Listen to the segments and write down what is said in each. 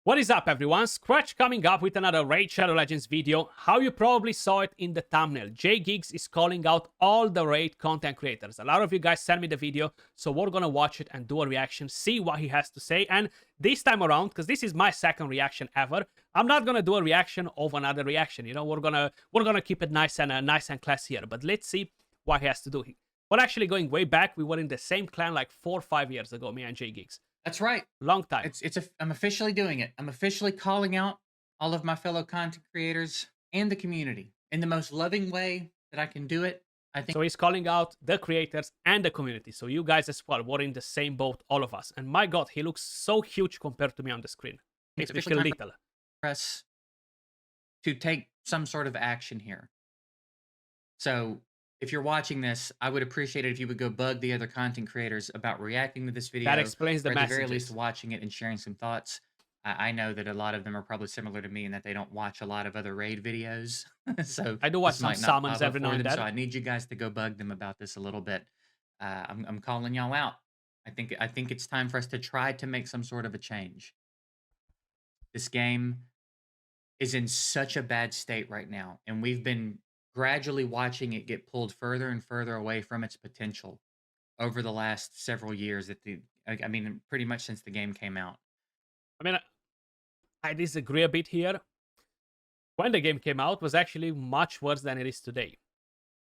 What is up, everyone? Skratch coming up with another Raid Shadow Legends video. How you probably saw it in the thumbnail, JGigs is calling out all the Raid content creators. A lot of you guys sent me the video, so we're gonna watch it and do a reaction, see what he has to say. And this time around, because this is my second reaction ever, I'm not gonna do a reaction of another reaction. You know, we're gonna keep it nice and classy here. But let's see what he has to do. We're actually going way back. We were in the same clan like 4 or 5 years ago, me and JGigs. That's right. Long time. I'm officially doing it. I'm officially calling out all of my fellow content creators and the community in the most loving way that I can do it. I think so. He's calling out the creators and the community. So you guys as well, we're in the same boat, all of us. And my God, he looks so huge compared to me on the screen. it's He's officially little. time for us to take some sort of action here. So if you're watching this, I would appreciate it if you would go bug the other content creators about reacting to this video. That explains the or at message. the very least, watching it and sharing some thoughts. I know that a lot of them are probably similar to me in that they don't watch a lot of other raid videos. So I do watch some summons every now and then. So I need you guys to go bug them about this a little bit. I'm calling y'all out. I think it's time for us to try to make some sort of a change. This game is in such a bad state right now, and we've been gradually watching it get pulled further and further away from its potential over the last several years. I mean, pretty much since the game came out. I mean, I disagree a bit here. When the game came out, it was actually much worse than it is today.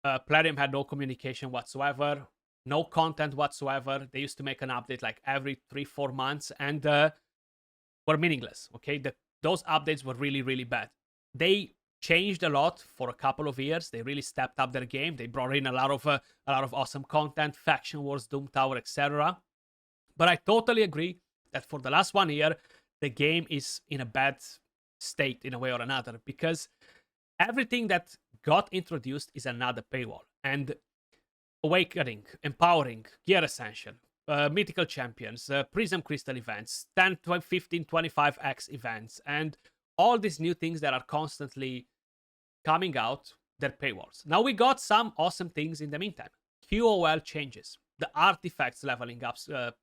PLUM had no communication whatsoever, no content whatsoever. They used to make an update like every 3-4 months and were meaningless. Okay, those updates were really, really bad. They changed a lot for a couple of years. They really stepped up their game. They brought in a lot of awesome content, Faction Wars, Doom Tower, etc. But I totally agree that for the last 1 year, the game is in a bad state in a way or another, because everything that got introduced is another paywall. And Awakening, Empowering, Gear Ascension, Mythical Champions, Prism Crystal events, 10, 15, 25x events, and all these new things that are constantly coming out, they're paywalls. Now we got some awesome things in the meantime. QOL changes, the artifacts leveling up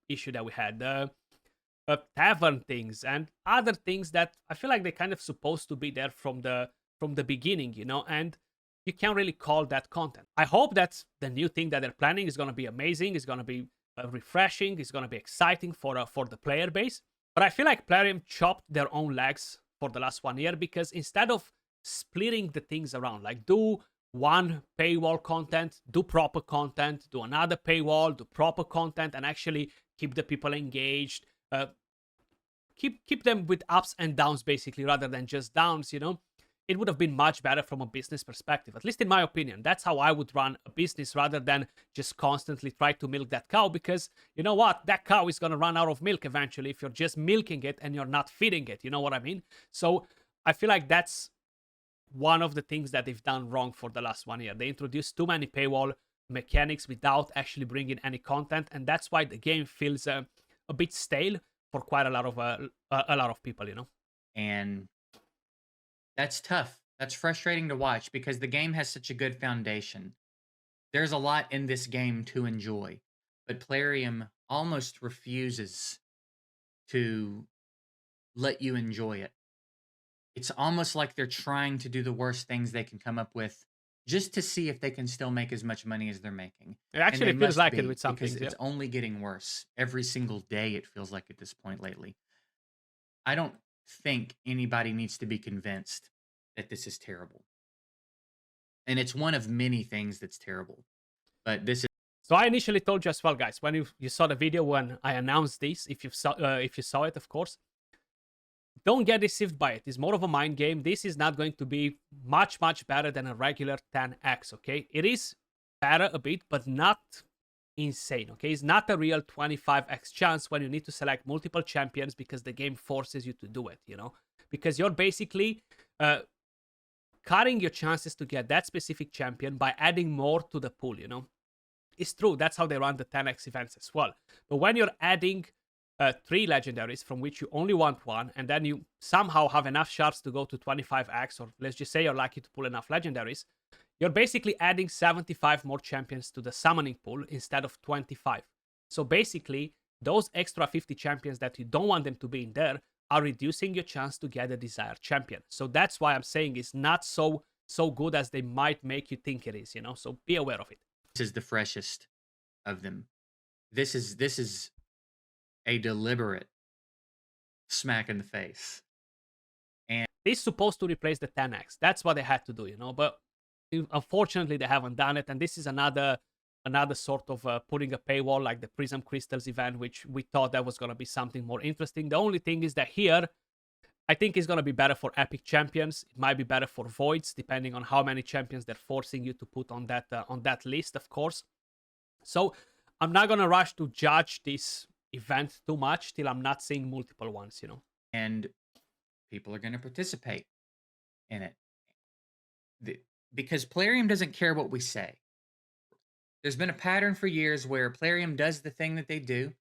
issue that we had, the tavern things, and other things that I feel like they're kind of supposed to be there from the beginning, you know, and you can't really call that content. I hope that the new thing that they're planning is going to be amazing, is going to be refreshing, is going to be exciting for the player base. But I feel like PLUM chopped their own legs for the last 1 year, because instead of splitting the things around, like do one paywall content, do proper content, do another paywall, do proper content, and actually keep the people engaged, keep them with ups and downs basically, rather than just downs, you know, it would have been much better from a business perspective, at least in my opinion. That's how I would run a business, rather than just constantly try to milk that cow, because you know what, that cow is going to run out of milk eventually if you're just milking it and you're not feeding it, you know what I mean? So I feel like that's one of the things that they've done wrong for the last 1 year. They introduced too many paywall mechanics without actually bringing any content, and that's why the game feels a bit stale for quite a lot of people, you know. And that's tough. That's frustrating to watch, because the game has such a good foundation. There's a lot in this game to enjoy, but PLUM almost refuses to let you enjoy it. It's almost like they're trying to do the worst things they can come up with just to see if they can still make as much money as they're making. It actually feels like it with some because things, it's only getting worse. Every single day it feels like at this point lately. I don't think anybody needs to be convinced that this is terrible. And it's one of many things that's terrible. But this is... So I initially told you as well, guys, when you saw the video when I announced this, if you saw it, of course, don't get deceived by it. It's more of a mind game. This is not going to be much better than a regular 10x, okay? It is better a bit, but not insane, okay? It's not a real 25x chance when you need to select multiple champions, because the game forces you to do it, you know? Because you're basically cutting your chances to get that specific champion by adding more to the pool, you know? It's true, that's how they run the 10x events as well. But when you're adding 3 legendaries from which you only want 1, and then you somehow have enough shards to go to 25x, or let's just say you're lucky to pull enough legendaries, you're basically adding 75 more champions to the summoning pool instead of 25. So basically, those extra 50 champions that you don't want them to be in there are reducing your chance to get a desired champion. So that's why I'm saying it's not so good as they might make you think it is, you know. So be aware of it. This is the freshest of them. This is a deliberate smack in the face. And it's supposed to replace the 10x. That's what they had to do, you know. But unfortunately, they haven't done it. And this is another sort of putting a paywall like the Prism Crystals event, which we thought that was going to be something more interesting. The only thing is that here, I think it's going to be better for epic champions. It might be better for voids, depending on how many champions they're forcing you to put on that list, of course. So I'm not going to rush to judge this event too much till I'm not seeing multiple ones, you know. And people are going to participate in it. Because Plarium doesn't care what we say. There's been a pattern for years where Plarium does the thing that they do.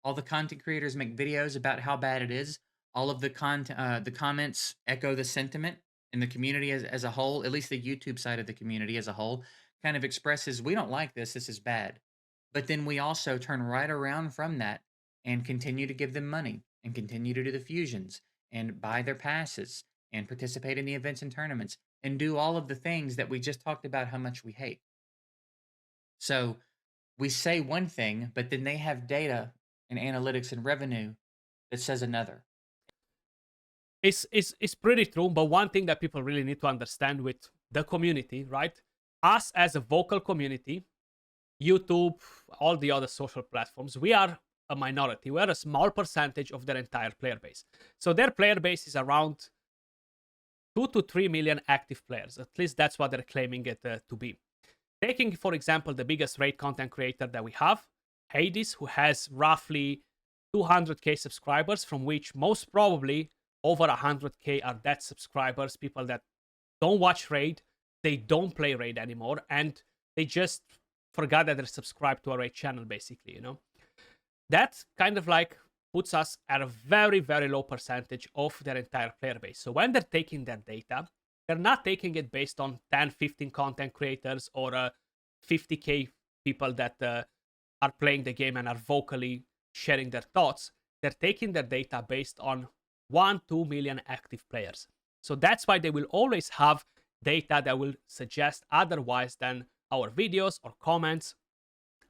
All the content creators make videos about how bad it is. All of the comments echo the sentiment, and the community as a whole, at least the YouTube side of the community as a whole, kind of expresses, we don't like this is bad. But then we also turn right around from that and continue to give them money and continue to do the fusions and buy their passes and participate in the events and tournaments and do all of the things that we just talked about how much we hate. So we say one thing, but then they have data and analytics and revenue that says another. It's pretty true, but one thing that people really need to understand with the community, right? Us as a vocal community, YouTube, all the other social platforms, we are a minority. We are a small percentage of their entire player base. So their player base is around 2 to 3 million active players. At least that's what they're claiming it to be. Taking, for example, the biggest raid content creator that we have, Hades, who has roughly 200k subscribers, from which most probably over 100k are dead subscribers, people that don't watch raid, they don't play raid anymore, and they just forgot that they're subscribed to a raid channel, basically, you know. That kind of like puts us at a very, very low percentage of their entire player base. So when they're taking that data, they're not taking it based on 10, 15 content creators or 50k people that are playing the game and are vocally sharing their thoughts. They're taking their data based on 1-2 million active players. So that's why they will always have data that will suggest otherwise than our videos or comments.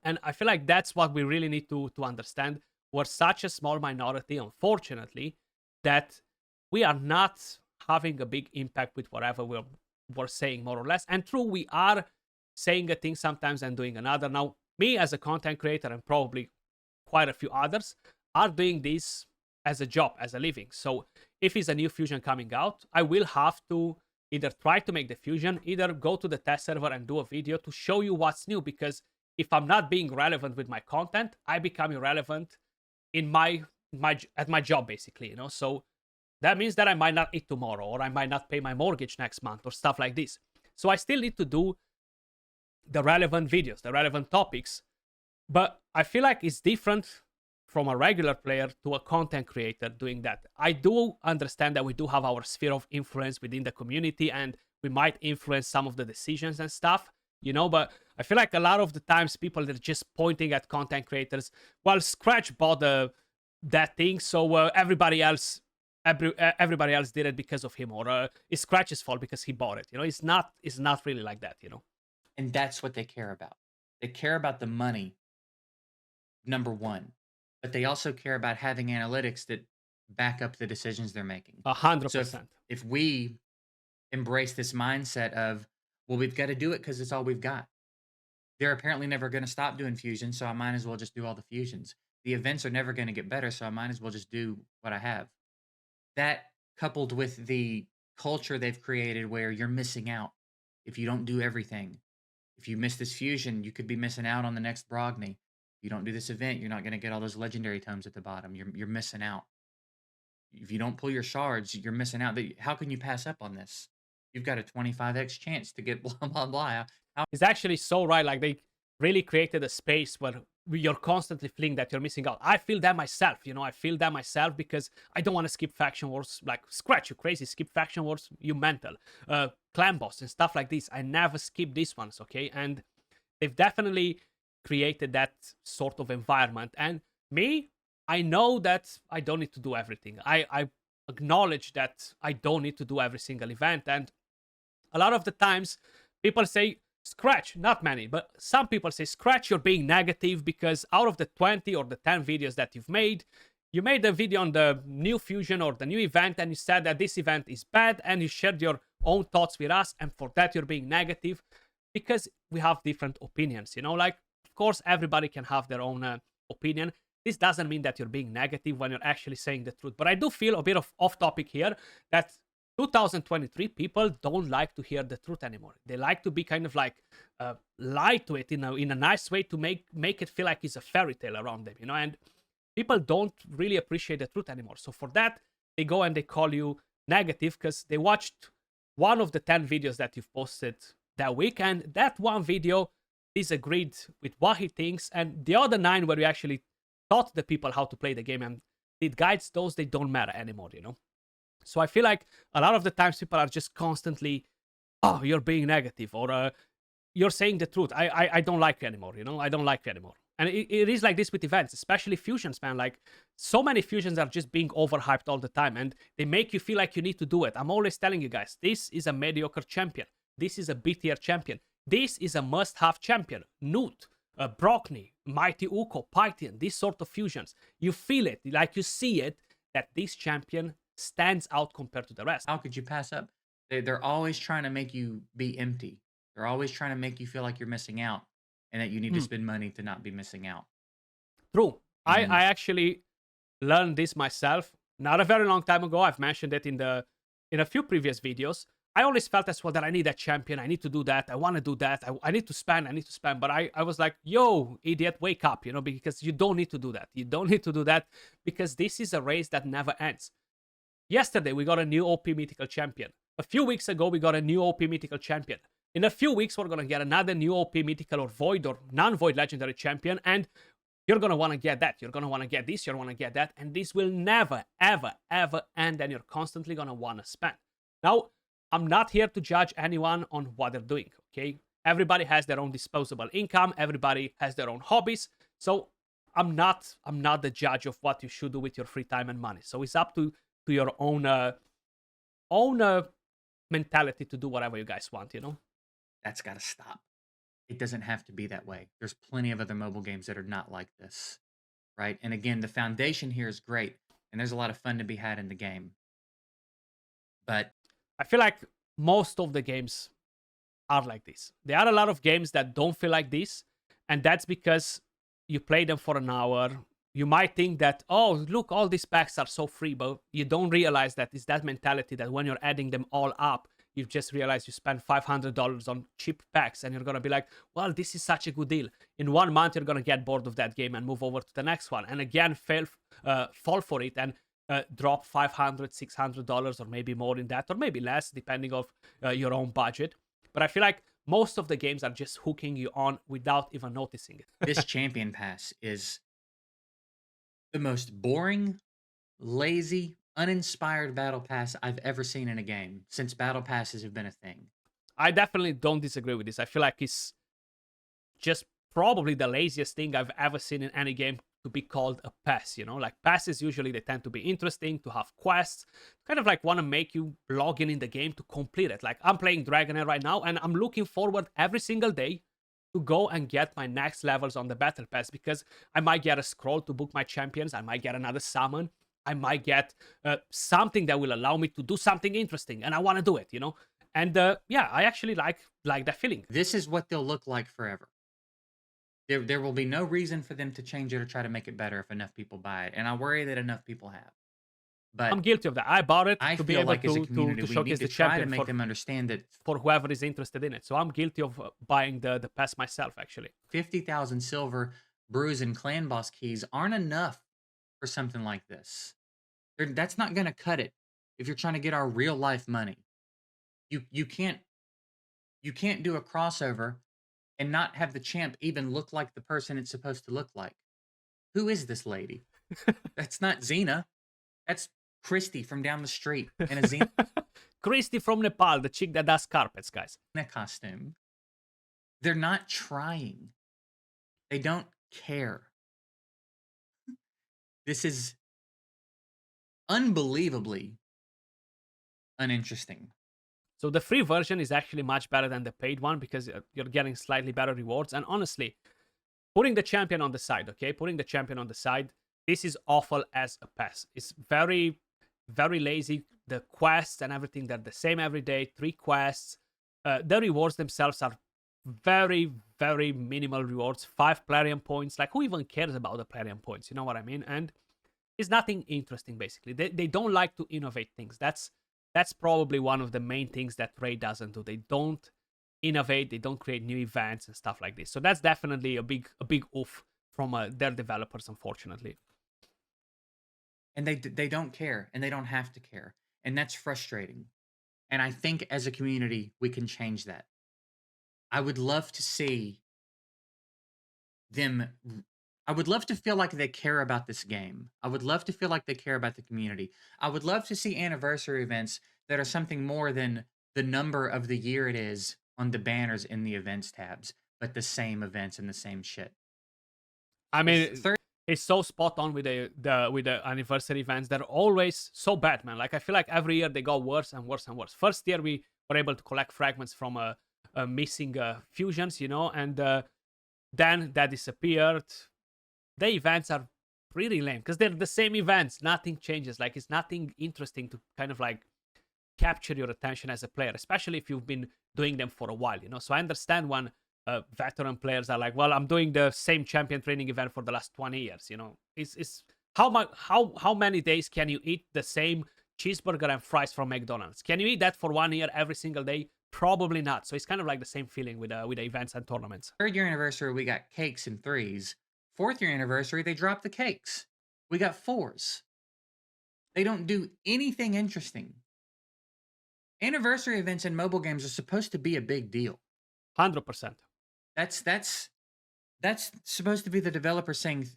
And I feel like that's what we really need to understand. We're such a small minority, unfortunately, that we are not having a big impact with whatever we're saying, more or less. And true, we are saying a thing sometimes and doing another. Now, me as a content creator and probably quite a few others are doing this as a job, as a living. So if it's a new fusion coming out, I will have to either try to make the fusion, either go to the test server and do a video to show you what's new, because if I'm not being relevant with my content, I become irrelevant at my job, basically, you know. So that means that I might not eat tomorrow, or I might not pay my mortgage next month, or stuff like this. So I still need to do the relevant videos, the relevant topics, but I feel like it's different from a regular player to a content creator doing that. I do understand that we do have our sphere of influence within the community, and we might influence some of the decisions and stuff, you know, but I feel like a lot of the times people are just pointing at content creators. Well, Skratch bought that thing, so everybody else did it because of him, or it's Skratch's fault because he bought it. You know, it's not really like that, you know. And that's what they care about. They care about the money, number one, but they also care about having analytics that back up the decisions they're making. 100%. So if we embrace this mindset of, well, we've got to do it because it's all we've got. They're apparently never going to stop doing fusions, so I might as well just do all the fusions. The events are never going to get better, so I might as well just do what I have. That, coupled with the culture they've created where you're missing out if you don't do everything. If you miss this fusion, you could be missing out on the next Brogni. If you don't do this event, you're not going to get all those legendary tomes at the bottom. You're missing out. If you don't pull your shards, you're missing out. How can you pass up on this? You've got a 25x chance to get blah, blah, blah. It's actually so right. Like, they really created a space where you're constantly feeling that you're missing out. I feel that myself, you know. I feel that myself because I don't want to skip faction wars. Like, Skratch, you crazy. Skip faction wars, you mental. Clan boss and stuff like this. I never skip these ones, okay? And they've definitely created that sort of environment. And me, I know that I don't need to do everything. I acknowledge that I don't need to do every single event. And a lot of the times people say, Skratch, not many, but some people say, Skratch, you're being negative because out of the 20 or the 10 videos that you've made, you made a video on the new fusion or the new event and you said that this event is bad and you shared your own thoughts with us, and for that you're being negative because we have different opinions, you know, like, of course, everybody can have their own opinion. This doesn't mean that you're being negative when you're actually saying the truth. But I do feel a bit of off topic here that 2023 people don't like to hear the truth anymore. They like to be kind of like lie to it in a nice way to make it feel like it's a fairy tale around them, you know. And people don't really appreciate the truth anymore. So for that, they go and they call you negative because they watched one of the 10 videos that you've posted that week, and that one video disagreed with what he thinks, and the other 9 where you actually taught the people how to play the game and did guides, those they don't matter anymore, you know. So I feel like a lot of the times people are just constantly, oh, you're being negative, or you're saying the truth. I don't like you anymore, you know. I don't like you anymore. And it is like this with events, especially fusions, man. Like, so many fusions are just being overhyped all the time, and they make you feel like you need to do it. I'm always telling you guys, this is a mediocre champion. This is a B-tier champion. This is a must-have champion. Newt, Brockney, Mighty Uko, Python, these sort of fusions. You feel it, like you see it, that this champion stands out compared to the rest. How could you pass up? They're always trying to make you be empty. They're always trying to make you feel like you're missing out and that you need to spend money to not be missing out. True. And I actually learned this myself not a very long time ago. I've mentioned it in a few previous videos. I always felt as well that I need a champion. I need to do that. I want to do that. I need to spend. But I was like, yo, idiot, wake up, you know, because you don't need to do that. You don't need to do that because this is a race that never ends. Yesterday, we got a new OP mythical champion. A few weeks ago, we got a new OP mythical champion. In a few weeks, we're going to get another new OP mythical or void or non-void legendary champion. And you're going to want to get that. You're going to want to get this. You're going to want to get that. And this will never, ever, ever end. And you're constantly going to want to spend. Now, I'm not here to judge anyone on what they're doing, okay? Everybody has their own disposable income. Everybody has their own hobbies. So I'm not the judge of what you should do with your free time and money. So it's up to your own mentality to do whatever you guys want, you know? that's got to stop. It doesn't have to be that way. There's plenty of other mobile games that are not like this, right? And again, the foundation here is great, and there's a lot of fun to be had in the game. But I feel like most of the games are like this. There are a lot of games that don't feel like this, and that's because you play them for an hour. You might think that, oh, look, all these packs are so free, but you don't realize that it's that mentality that when you're adding them all up, you've just realized you spent $500 on cheap packs, and you're going to be like, well, this is such a good deal. In 1 month, you're going to get bored of that game and move over to the next one. And again, fall for it and drop $500, $600 or maybe more in that, or maybe less, depending on your own budget. But I feel like most of the games are just hooking you on without even noticing it. this Champion Pass is the most boring, lazy, uninspired battle pass I've ever seen in a game since battle passes have been a thing. I definitely don't disagree with this. I feel like it's just probably the laziest thing I've ever seen in any game to be called a pass, you know? Like, passes usually, they tend to be interesting, to have quests, kind of like want to make you log in the game to complete it. Like, I'm playing Dragonair right now, and I'm looking forward every single day to go and get my next levels on the battle pass, because I might get a scroll to book my champions, I might get another summon, I might get something that will allow me to do something interesting, and I want to do it, you know? And yeah, I actually like that feeling. This is what they'll look like forever. There will be no reason for them to change it or try to make it better if enough people buy it. And I worry that enough people have. But I'm guilty of that. I bought it I to be feel able like as a to community, we need showcase to the try to champion make them understand that for whoever is interested in it. So I'm guilty of buying the pass myself, actually. 50,000 silver brews and clan boss keys aren't enough for something like this. That's not going to cut it if you're trying to get our real life money. You can't do a crossover and not have the champ even look like the person it's supposed to look like. Who is this lady? That's not Xena. That's Christy from down the street in a Xena Christy from Nepal, the chick that does carpets, guys. costume. They're not trying. They don't care. This is unbelievably uninteresting. So the free version is actually much better than the paid one because you're getting slightly better rewards. And honestly, putting the champion on the side, okay? Putting the champion on the side, this is awful as a pass. It's very, very lazy. The quests and everything, they're the same every day. 3 quests. The rewards themselves are very, very minimal rewards. 5 Plarium points. Like, who even cares about the Plarium points? You know what I mean? And it's nothing interesting, basically. They don't like to innovate things. That's probably one of the main things that Raid doesn't do. They don't innovate. They don't create new events and stuff like this. So that's definitely a big oof from their developers, unfortunately. And they don't care, and they don't have to care, and that's frustrating. And I think as a community, we can change that. I would love to see them. I would love to feel like they care about this game. I would love to feel like they care about the community. I would love to see anniversary events that are something more than the number of the year it is on the banners in the events tabs, but the same events and the same shit. I mean, it's so spot on with the anniversary events. They're always so bad, man. Like, I feel like every year they go worse and worse and worse. First year we were able to collect fragments from missing fusions, you know, and then that disappeared. The events are pretty lame because they're the same events. Nothing changes. Like, it's nothing interesting to kind of like capture your attention as a player, especially if you've been doing them for a while, you know. So I understand when veteran players are like, well, I'm doing the same champion training event for the last 20 years, you know. It's how many days can you eat the same cheeseburger and fries from McDonald's? Can you eat that for 1 year every single day? Probably not. So it's kind of like the same feeling with the events and tournaments. 3rd year anniversary, we got cakes and 3s. 4th year anniversary, they dropped the cakes. We got 4s. They don't do anything interesting. Anniversary events in mobile games are supposed to be a big deal. 100%. That's supposed to be the developer saying,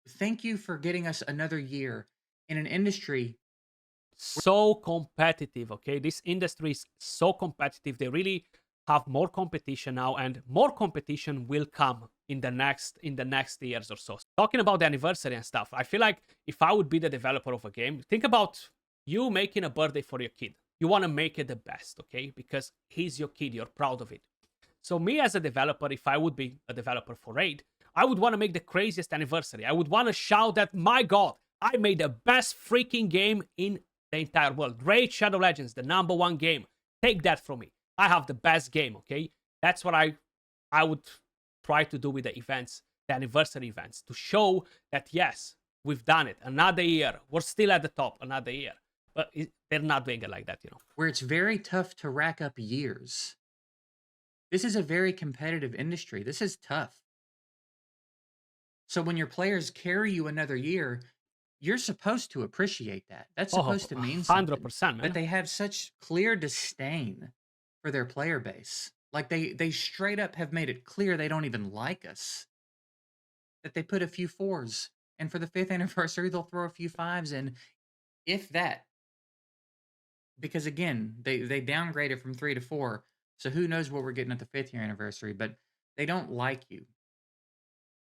thank you for getting us another year in an industry so competitive. Okay, this industry is so competitive. They really have more competition now, and more competition will come in the next years or so. Talking about the anniversary and stuff, I feel like if I would be the developer of a game, think about you making a birthday for your kid. You want to make it the best, okay? Because he's your kid, you're proud of it. So me as a developer, if I would be a developer for Raid, I would want to make the craziest anniversary. I would want to shout that, my God, I made the best freaking game in the entire world. Raid Shadow Legends, the #1 game. Take that from me. I have the best game, okay? That's what I would try to do with the events, the anniversary events, to show that, yes, we've done it. Another year. We're still at the top another year. But they're not doing it like that, you know. Where it's very tough to rack up years. This is a very competitive industry. This is tough. So when your players carry you another year, you're supposed to appreciate that. That's supposed to mean something. 100%, man. But they have such clear disdain for their player base. Like they straight up have made it clear they don't even like us. That they put a few 4s, and for the 5th anniversary they'll throw a few 5s in, if that. Because again, they downgraded from 3 to 4, so who knows what we're getting at the 5th year anniversary, but they don't like you.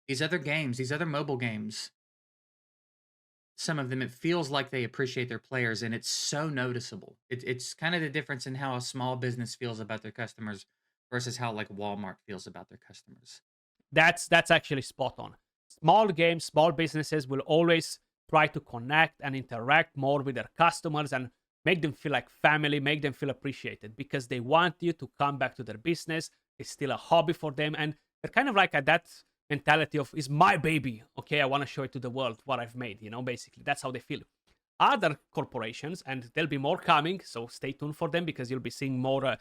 These other games, these other mobile games, some of them, it feels like they appreciate their players, and it's so noticeable. It's kind of the difference in how a small business feels about their customers versus how like Walmart feels about their customers. That's actually spot on. Small games, small businesses will always try to connect and interact more with their customers and make them feel like family, make them feel appreciated, because they want you to come back to their business. It's still a hobby for them, and they're kind of like at that mentality of, it's my baby, okay, I want to show it to the world what I've made, you know. Basically that's how they feel. Other corporations, and there'll be more coming, so stay tuned for them, because you'll be seeing more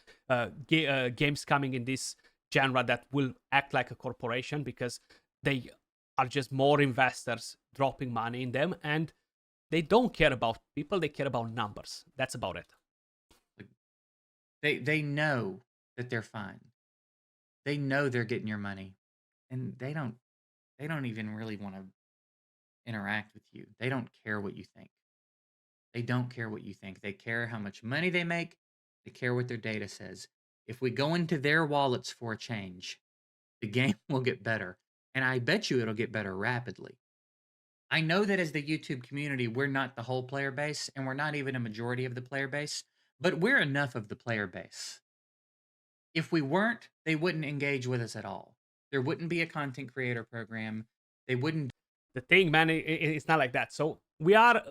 games coming in this genre that will act like a corporation, because they are just more investors dropping money in them, and they don't care about people, they care about numbers. That's about it. They know that they're fine. They know they're getting your money, and they don't even really want to interact with you. They don't care what you think. They don't care what you think. They care how much money they make. They care what their data says. If we go into their wallets for a change, the game will get better. And I bet you it'll get better rapidly. I know that as the YouTube community, we're not the whole player base, and we're not even a majority of the player base, but we're enough of the player base. If we weren't, they wouldn't engage with us at all. There wouldn't be a content creator program. They wouldn't. The thing, man, it's not like that. So we are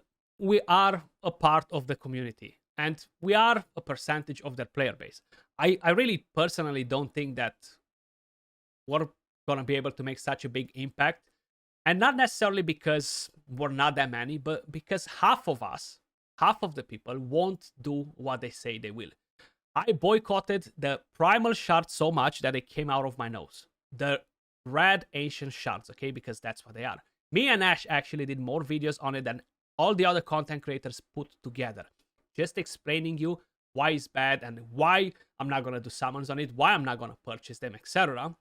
a part of the community, and we are a percentage of their player base. I really personally don't think that we're gonna be able to make such a big impact, and not necessarily because we're not that many, but because half of us, half of the people, won't do what they say they will. I boycotted the primal shards so much that it came out of my nose. The red ancient shards, okay, because that's what they are. Me and Ash actually did more videos on it than all the other content creators put together, just explaining you why it's bad and why I'm not gonna do summons on it, why I'm not gonna purchase them, etc.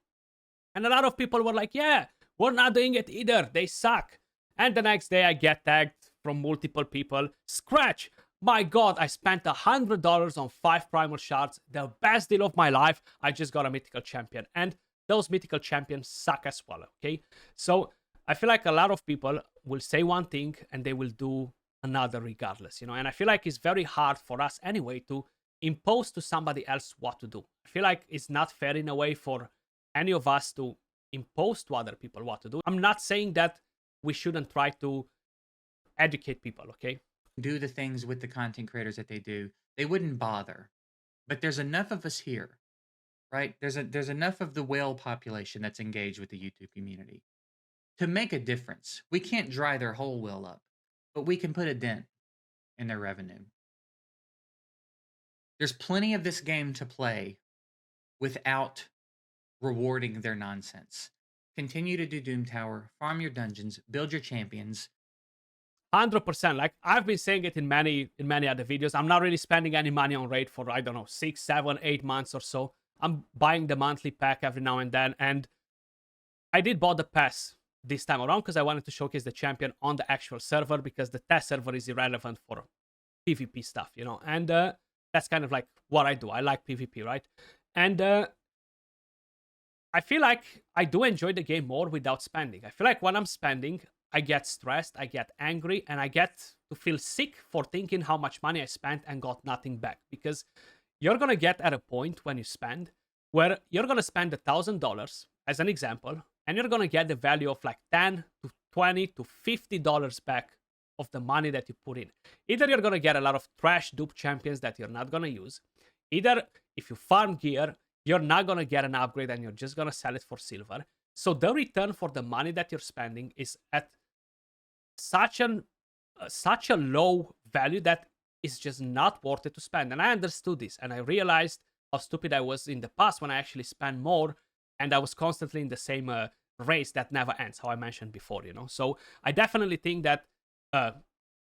And a lot of people were like, yeah, we're not doing it either, they suck. And the next day I get tagged from multiple people. Skratch, my god, I spent $100 on 5 primal shards, the best deal of my life. I just got a mythical champion. And those mythical champions suck as well, okay? So I feel like a lot of people will say one thing and they will do another regardless, And I feel like it's very hard for us anyway to impose to somebody else what to do. I feel like it's not fair in a way for any of us to impose to other people what to do. I'm not saying that we shouldn't try to educate people, okay? Do the things with the content creators that they do. They wouldn't bother. But there's enough of us here, right? There's enough of the whale population that's engaged with the YouTube community to make a difference. We can't dry their whole well up, but we can put a dent in their revenue. There's plenty of this game to play without rewarding their nonsense. Continue to do Doom Tower, farm your dungeons, build your champions. 100%. Like I've been saying it in many other videos. I'm not really spending any money on raid for, I don't know, 6, 7, 8 months or so. I'm buying the monthly pack every now and then, and I did bought the pass this time around because I wanted to showcase the champion on the actual server, because the test server is irrelevant for PvP stuff, And that's kind of like what I do. I like PvP, right? And I feel like I do enjoy the game more without spending. I feel like when I'm spending, I get stressed, I get angry, and I get to feel sick for thinking how much money I spent and got nothing back. Because you're gonna get at a point when you spend where you're gonna spend $1,000 as an example, and you're gonna get the value of like $10 to $20 to $50 back of the money that you put in. Either you're gonna get a lot of trash dupe champions that you're not gonna use, either if you farm gear, you're not gonna get an upgrade and you're just gonna sell it for silver. So the return for the money that you're spending is at such a low value that it's just not worth it to spend. And I understood this, and I realized how stupid I was in the past when I actually spent more, and I was constantly in the same race that never ends, how I mentioned before, So I definitely think that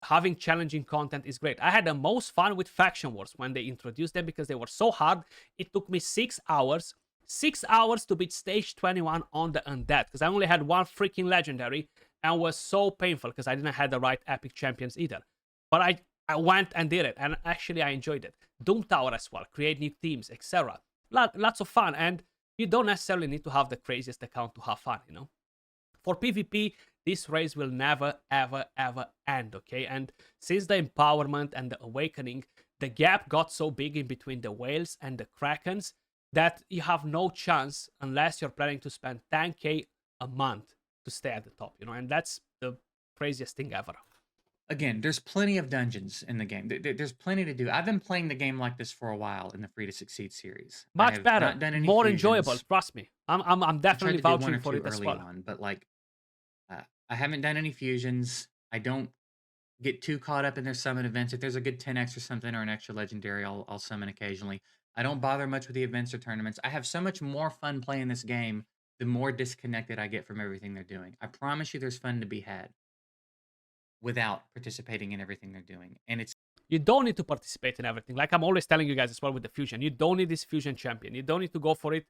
having challenging content is great. I had the most fun with Faction Wars when they introduced them because they were so hard. It took me 6 hours. 6 hours to beat stage 21 on the Undead, because I only had one freaking legendary, and was so painful because I didn't have the right epic champions either. But I went and did it, and actually I enjoyed it. Doom Tower as well, create new teams, etc. Lots of fun, and you don't necessarily need to have the craziest account to have fun, For PvP, this race will never, ever, ever end, okay? And since the empowerment and the awakening, the gap got so big in between the whales and the krakens that you have no chance unless you're planning to spend 10k a month to stay at the top, And that's the craziest thing ever. Again, there's plenty of dungeons in the game. There's plenty to do. I've been playing the game like this for a while in the Free to Succeed series. Much better, more enjoyable. Trust me, I'm definitely vouching for it as well. But like, I haven't done any fusions. I don't get too caught up in their summon events. If there's a good 10x or something or an extra legendary, I'll summon occasionally. I don't bother much with the events or tournaments. I have so much more fun playing this game the more disconnected I get from everything they're doing. I promise you there's fun to be had without participating in everything they're doing. And you don't need to participate in everything. Like I'm always telling you guys as well with the fusion. You don't need this fusion champion. You don't need to go for it.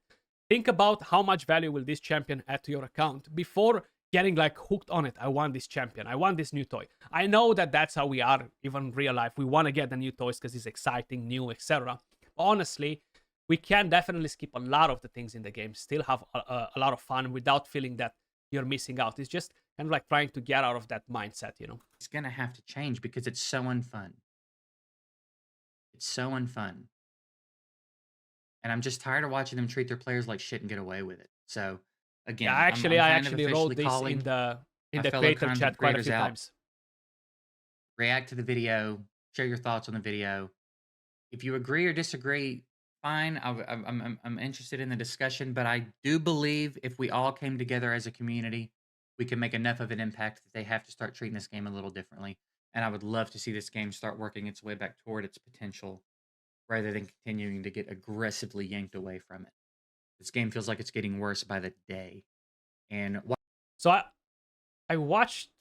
Think about how much value will this champion add to your account before getting like hooked on it. I want this champion. I want this new toy. I know that that's how we are even in real life. We want to get the new toys because it's exciting, new, etc. Honestly, we can definitely skip a lot of the things in the game, still have a lot of fun without feeling that you're missing out. It's just kind of like trying to get out of that mindset, It's going to have to change because it's so unfun. It's so unfun. And I'm just tired of watching them treat their players like shit and get away with it. So Yeah, again, I'm I kind of actually officially wrote this calling in my the fellow creator content chat quite a creators few out. times. React to the video, share your thoughts on the video. If you agree or disagree, fine. I'm interested in the discussion, but I do believe if we all came together as a community, we can make enough of an impact that they have to start treating this game a little differently. And I would love to see this game start working its way back toward its potential rather than continuing to get aggressively yanked away from it. This game feels like it's getting worse by the day. And So I watched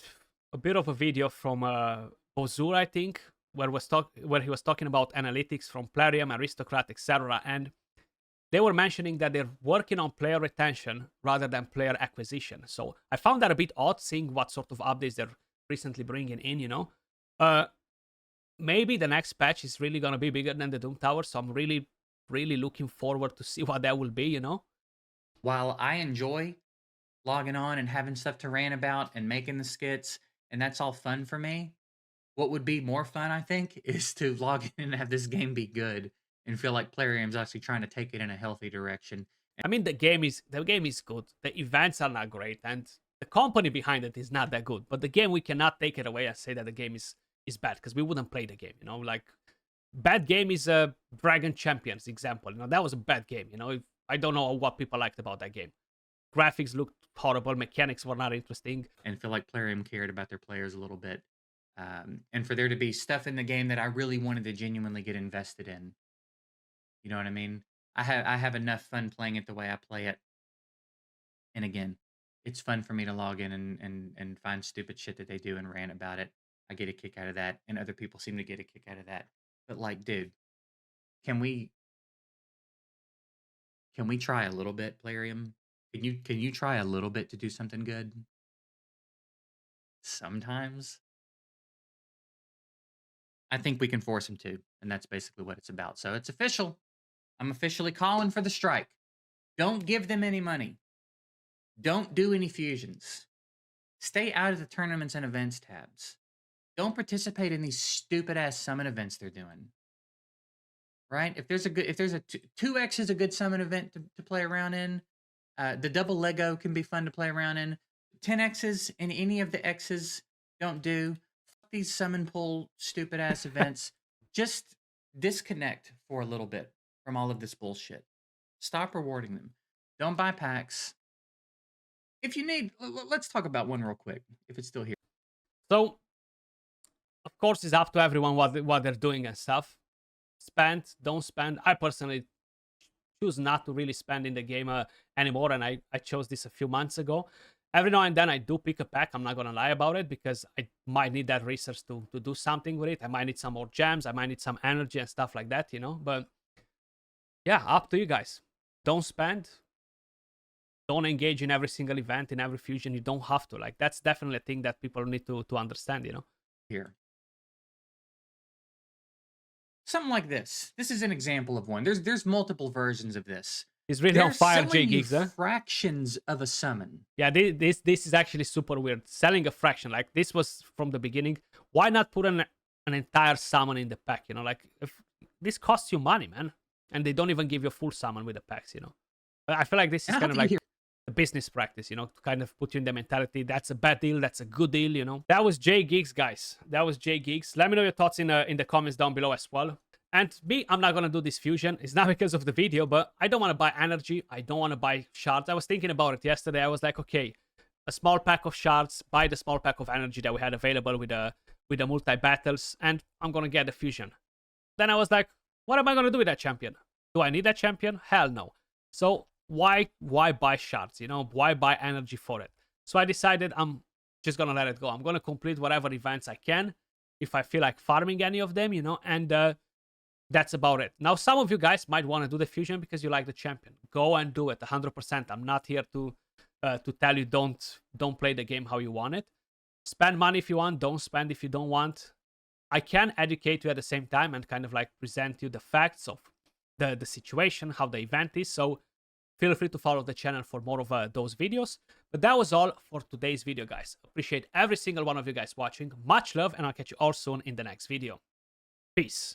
a bit of a video from Bozur, I think, where he was talking about analytics from Plarium, Aristocrat, etc. And they were mentioning that they're working on player retention rather than player acquisition. So I found that a bit odd, seeing what sort of updates they're recently bringing in. Maybe the next patch is really gonna be bigger than the Doom Tower. So I'm really, really looking forward to see what that will be. while I enjoy logging on and having stuff to rant about and making the skits, and that's all fun for me. What would be more fun, I think, is to log in and have this game be good and feel like Plarium's actually trying to take it in a healthy direction. I mean, the game is good. The events are not great, and the company behind it is not that good. But the game, we cannot take it away and say that the game is bad, because we wouldn't play the game. Like bad game is a Dragon Champions example. That was a bad game. I don't know what people liked about that game. Graphics looked horrible, mechanics were not interesting, and feel like Plarium cared about their players a little bit. And for there to be stuff in the game that I really wanted to genuinely get invested in. You know what I mean? I have enough fun playing it the way I play it. And again, it's fun for me to log in and find stupid shit that they do and rant about it. I get a kick out of that, and other people seem to get a kick out of that. But like, dude, can we try a little bit, Plarium? Can you try a little bit to do something good? Sometimes. I think we can force him to, and that's basically what it's about. So it's official. I'm officially calling for the strike. Don't give them any money. Don't do any fusions. Stay out of the tournaments and events tabs. Don't participate in these stupid ass summon events they're doing. Right? If there's a 2x is a good summon event to play around in. The double Lego can be fun to play around in. 10x's and any of the x's don't do. Fuck these summon pull stupid ass events. Just disconnect for a little bit from all of this bullshit. Stop rewarding them. Don't buy packs. If you need, let's talk about one real quick, if it's still here. So, of course, it's up to everyone what they're doing and stuff. Spend, don't spend. I personally choose not to really spend in the game anymore, and I chose this a few months ago. Every now and then I do pick a pack. I'm not gonna lie about it, because I might need that research to do something with it. I might need some more gems. I might need some energy and stuff like that, But yeah, up to you guys. Don't spend. Don't engage in every single event, in every fusion. You don't have to. Like, that's definitely a thing that people need to understand, Here. Something like this. This is an example of one. There's multiple versions of this. He's really on fire, JGigs, huh? Fractions of a summon. Yeah, this is actually super weird. Selling a fraction, like this was from the beginning. Why not put an entire summon in the pack? Like, if this costs you money, man, and they don't even give you a full summon with the packs. But I feel like this is kind of like a business practice, to kind of put you in the mentality that's a bad deal, that's a good deal. That was JGigs, guys. That was JGigs. Let me know your thoughts in the comments down below as well. And me, I'm not gonna do this fusion. It's not because of the video, but I don't want to buy energy. I don't want to buy shards. I was thinking about it yesterday. I was like, okay, a small pack of shards, buy the small pack of energy that we had available with the multi battles, and I'm gonna get the fusion. Then I was like, what am I gonna do with that champion? Do I need that champion? Hell no. So why buy shards? Why buy energy for it? So I decided I'm just gonna let it go. I'm gonna complete whatever events I can, if I feel like farming any of them, and that's about it. Now, some of you guys might want to do the fusion because you like the champion. Go and do it 100%. I'm not here to tell you don't play the game how you want it. Spend money if you want. Don't spend if you don't want. I can educate you at the same time and kind of like present you the facts of the situation, how the event is. So feel free to follow the channel for more of those videos. But that was all for today's video, guys. Appreciate every single one of you guys watching. Much love, and I'll catch you all soon in the next video. Peace.